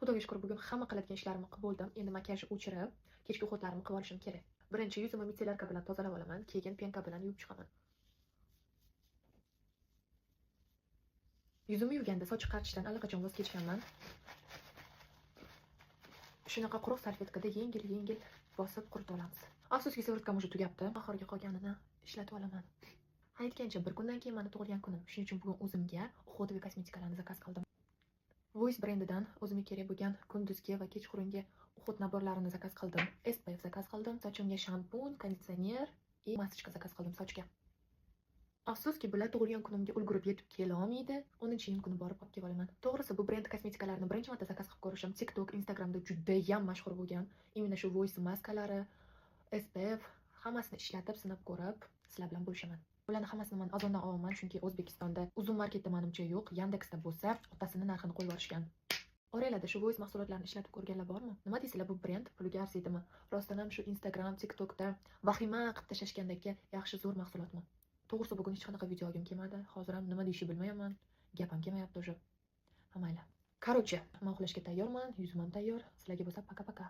Xudoga shukr, bugun hamma qiladigan ishlarimni qilib bo'ldim. Endi makiyajni o'chirib, kechki ovqatlarimni qilib olishim kerak. Birinchi yuzimni mitsellarka bilan tozalab olaman, keyin penka bilan yuvib chiqaman. Yuzimni yuvganda soch qarchishdan allaqachon voz kechganman. Shunaqa quruq salfetkada yengil bosib quritib olamiz. Afsuski, sivritkam уже tugabdi. Oxirgi qolganini ishlatib olaman. Aytgancha bir kundan keyin meni tug'ilgan kunim. Shuning uchun bugun o'zimga uxodviy kosmetikalarni zakaz qildim. Voice brendidan o'zimga kerak bo'lgan kunduzgi va kechqurungi uxod naborlarini zakaz qildim. SPF zakaz qildim, sochimga shampun, konditsioner va masочка zakaz qildim sochga. Afsuski, bular tug'ilgan kunimga ulgurib yetib kela olmaydi. 10-iyun kuni borib olib kelib olaman. To'g'risi, bu brend kosmetikalarni birinchi marta zakaz qilib ko'rishim TikTok, Instagramda juda ham mashhur bo'lgan. Imенно shu Voice maskalari, SPF hammasini ishlatib, sinab ko'rib, sizlar bilan bo'lishaman. Ularni hammasini men Ozondan olaman, chunki O'zbekistonda uzun marketda menimcha yo'q. Yandexda bo'lsa, otasini narxini qo'yib yuborishgan. Oranglarda shu Voice mahsulotlarini ishlatib ko'rganlar bormi? Nima deysizlar, bu brend puliga arziydimi? Rostdan ham shu Instagram, TikTokda vahima qilib tashlashgandagi yaxshi zo'r mahsulotmi? To'g'risi, bugun hech qanaqa video olgim kelmadi. Hozir ham nima deyishni bilmayapman. Gapim kelmayapti уже. Mayli. Короче, men uxlashga tayyorman, yuzim ham tayyor. Sizlarga bo'lsa paka-paka.